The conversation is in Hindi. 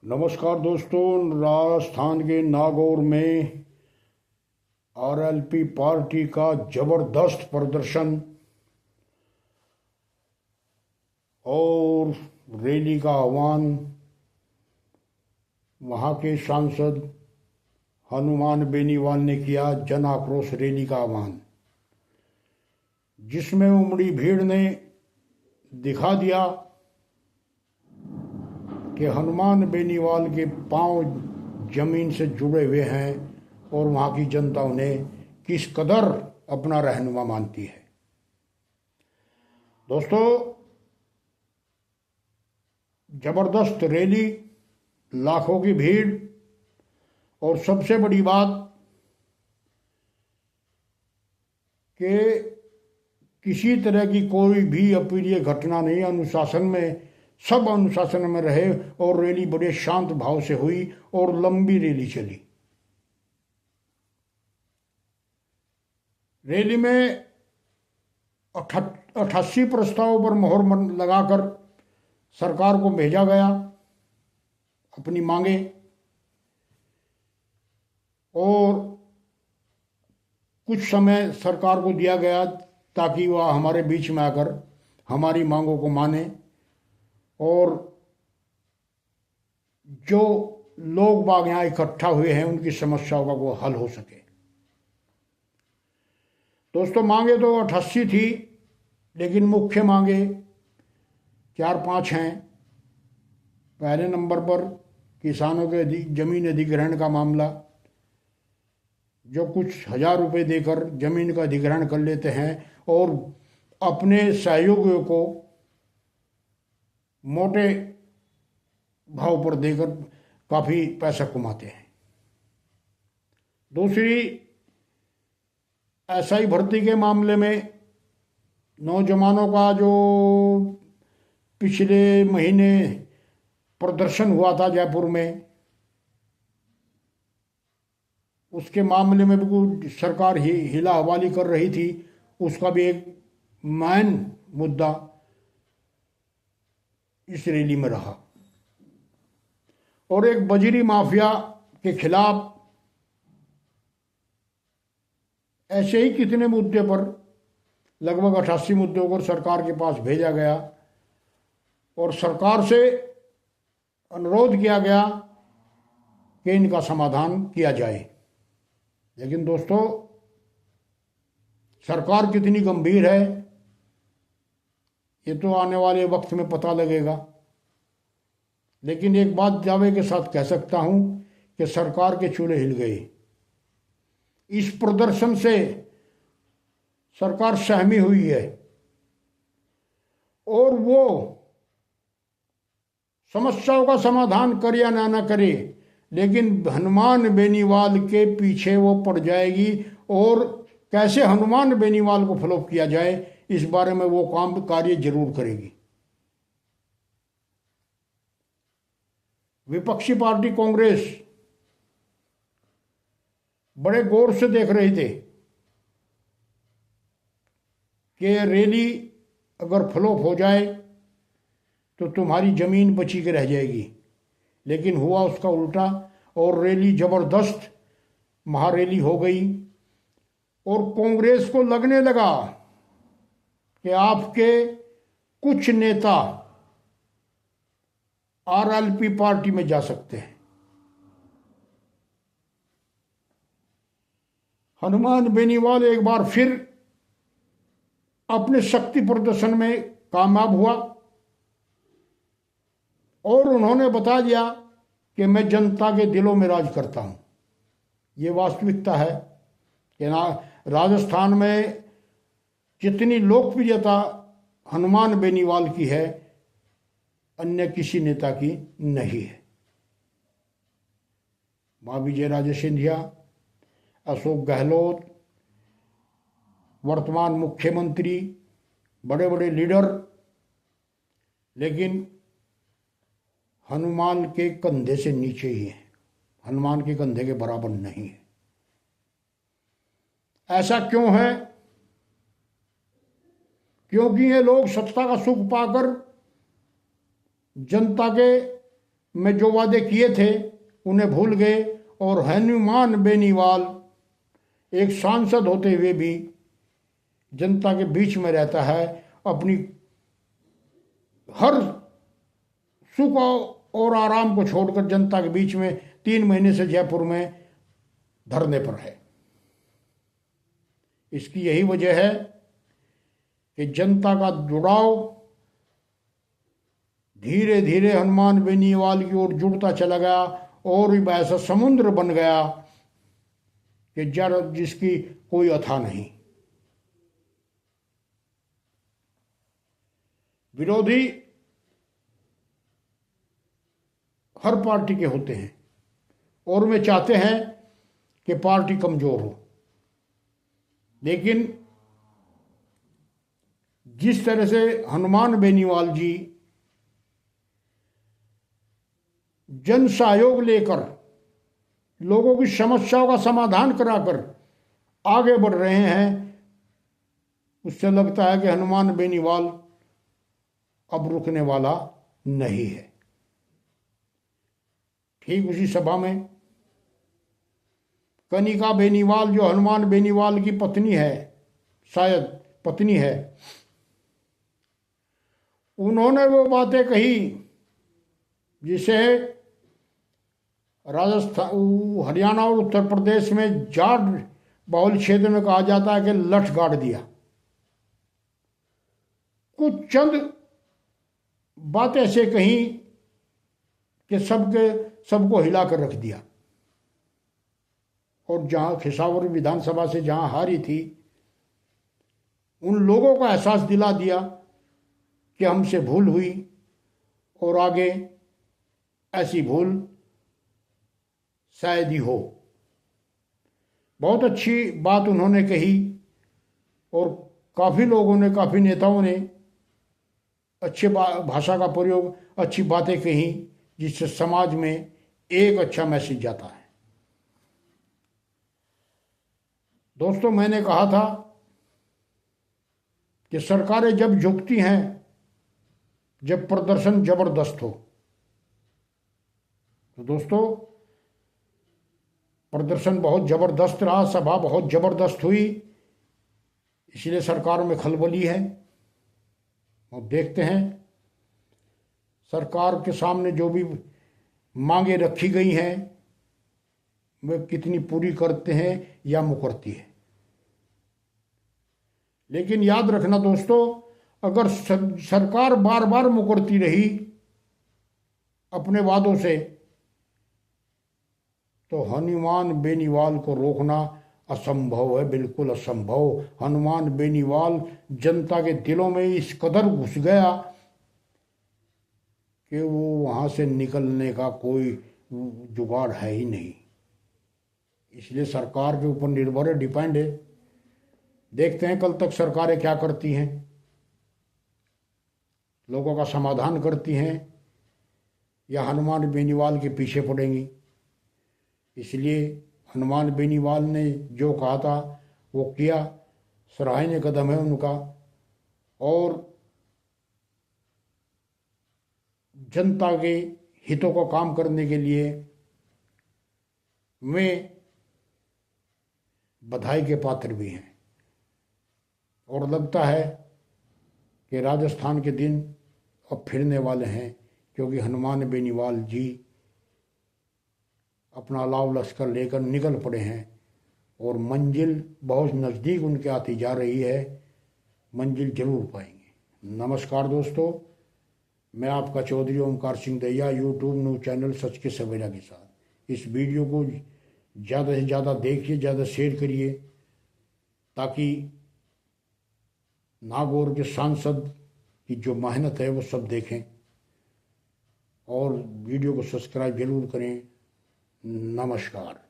नमस्कार दोस्तों। राजस्थान के नागौर में आरएलपी पार्टी का जबरदस्त प्रदर्शन और रैली का आह्वान वहां के सांसद हनुमान बेनीवाल ने किया। जन आक्रोश रैली का आह्वान, जिसमें उमड़ी भीड़ ने दिखा दिया कि हनुमान बेनीवाल के पांव जमीन से जुड़े हुए हैं और वहां की जनता उन्हें किस कदर अपना रहनुमा मानती है। दोस्तों, जबरदस्त रैली, लाखों की भीड़ और सबसे बड़ी बात कि किसी तरह की कोई भी अप्रिय घटना नहीं। अनुशासन में, सब अनुशासन में रहे और रैली बड़े शांत भाव से हुई और लंबी रैली चली। रैली में 88 प्रस्तावों पर मोहर लगाकर सरकार को भेजा गया अपनी मांगे, और कुछ समय सरकार को दिया गया ताकि वह हमारे बीच में आकर हमारी मांगों को माने और जो लोग बाग यहाँ इकट्ठा हुए हैं उनकी समस्याओं का वो हल हो सके। दोस्तों, मांगे तो 88 थी, लेकिन मुख्य मांगे 4-5 हैं। पहले नंबर पर किसानों के जमीन अधिग्रहण का मामला, जो कुछ 1000 रुपये देकर जमीन का अधिग्रहण कर लेते हैं और अपने सहयोगियों को मोटे भाव पर देकर काफी पैसा कमाते हैं। दूसरी, एसआई भर्ती के मामले में नौजवानों का जो पिछले महीने प्रदर्शन हुआ था जयपुर में, उसके मामले में भी सरकार ही हिला हवाली कर रही थी। उसका भी एक मेन मुद्दा इस रैली में रहा। और एक बजरी माफिया के खिलाफ ऐसे ही कितने मुद्दे पर, लगभग 88 मुद्दों को सरकार के पास भेजा गया और सरकार से अनुरोध किया गया कि इनका समाधान किया जाए। लेकिन दोस्तों, सरकार कितनी गंभीर है ये तो आने वाले वक्त में पता लगेगा। लेकिन एक बात दावे के साथ कह सकता हूं कि सरकार के चूल्हे हिल गए। इस प्रदर्शन से सरकार सहमी हुई है और वो समस्याओं का समाधान करे या ना करे, लेकिन हनुमान बेनीवाल के पीछे वो पड़ जाएगी और कैसे हनुमान बेनीवाल को फ्लॉप किया जाए इस बारे में वो काम कार्य जरूर करेगी। विपक्षी पार्टी कांग्रेस बड़े गौर से देख रहे थे कि रैली अगर फ्लॉप हो जाए तो तुम्हारी जमीन बची के रह जाएगी। लेकिन हुआ उसका उल्टा और रैली जबरदस्त महारैली हो गई और कांग्रेस को लगने लगा कि आपके कुछ नेता आरएलपी पार्टी में जा सकते हैं। हनुमान बेनीवाल एक बार फिर अपने शक्ति प्रदर्शन में कामयाब हुआ और उन्होंने बता दिया कि मैं जनता के दिलों में राज करता हूं। ये वास्तविकता है कि राजस्थान में जितनी लोकप्रियता हनुमान बेनीवाल की है, अन्य किसी नेता की नहीं है। मां विजयराजे सिंधिया, अशोक गहलोत, वर्तमान मुख्यमंत्री, बड़े बड़े लीडर, लेकिन हनुमान के कंधे से नीचे ही है, हनुमान के कंधे के बराबर नहीं है। ऐसा क्यों है? क्योंकि ये लोग सत्ता का सुख पाकर जनता के में जो वादे किए थे उन्हें भूल गए और हनुमान बेनीवाल एक सांसद होते हुए भी जनता के बीच में रहता है, अपनी हर सुख और आराम को छोड़कर जनता के बीच में 3 महीने से जयपुर में धरने पर है। इसकी यही वजह है कि जनता का जुड़ाव धीरे धीरे हनुमान बेनीवाल की ओर जुड़ता चला गया और ऐसा समुद्र बन गया कि जिसकी कोई अथा नहीं। विरोधी हर पार्टी के होते हैं और वे चाहते हैं कि पार्टी कमजोर हो, लेकिन जिस तरह से हनुमान बेनीवाल जी जन सहयोग लेकर लोगों की समस्याओं का समाधान कराकर आगे बढ़ रहे हैं, उससे लगता है कि हनुमान बेनीवाल अब रुकने वाला नहीं है। ठीक उसी सभा में कनिका बेनीवाल, जो हनुमान बेनीवाल की पत्नी है, शायद पत्नी है, उन्होंने वो बातें कही जिसे राजस्थान, हरियाणा और उत्तर प्रदेश में जाट बहुल क्षेत्र में कहा जाता है कि लठ गाड़ दिया। कुछ चंद बातें ऐसे कही कि सबको हिला कर रख दिया। और जहां खिसावर विधानसभा से जहां हारी थी, उन लोगों को एहसास दिला दिया कि हमसे भूल हुई और आगे ऐसी भूल शायद ही हो। बहुत अच्छी बात उन्होंने कही और काफ़ी लोगों ने, काफ़ी नेताओं ने अच्छे भाषा का प्रयोग, अच्छी बातें कही, जिससे समाज में एक अच्छा मैसेज जाता है। दोस्तों, मैंने कहा था कि सरकारें जब झुकती हैं जब प्रदर्शन जबरदस्त हो। तो दोस्तों, प्रदर्शन बहुत जबरदस्त रहा, सभा बहुत जबरदस्त हुई, इसलिए सरकार में खलबली है। और देखते हैं सरकार के सामने जो भी मांगे रखी गई हैं वे कितनी पूरी करते हैं या मुकरती है। लेकिन याद रखना दोस्तों, अगर सरकार बार बार मुकरती रही अपने वादों से, तो हनुमान बेनीवाल को रोकना असंभव है, बिल्कुल असंभव। हनुमान बेनीवाल जनता के दिलों में इस कदर घुस गया कि वो वहां से निकलने का कोई जुगाड़ है ही नहीं। इसलिए सरकार के ऊपर निर्भर है, डिपेंड है। देखते हैं कल तक सरकारें क्या करती हैं, लोगों का समाधान करती हैं या हनुमान बेनीवाल के पीछे पड़ेंगी। इसलिए हनुमान बेनीवाल ने जो कहा था वो किया, सराहनीय कदम है उनका। और जनता के हितों का काम करने के लिए वे बधाई के पात्र भी हैं। और लगता है कि राजस्थान के दिन अब फिरने वाले हैं, क्योंकि हनुमान बेनीवाल जी अपना लाव लश्कर लेकर निकल पड़े हैं और मंजिल बहुत नज़दीक उनके आती जा रही है। मंजिल जरूर पाएंगे। नमस्कार दोस्तों, मैं आपका Chaudhary Omkar Singh Dahiya, YouTube news channel सच के सवेरा के साथ। इस वीडियो को ज़्यादा से ज़्यादा देखिए, ज़्यादा शेयर करिए, ताकि नागौर के सांसद की जो मेहनत है वो सब देखें। और वीडियो को सब्सक्राइब जरूर करें। नमस्कार।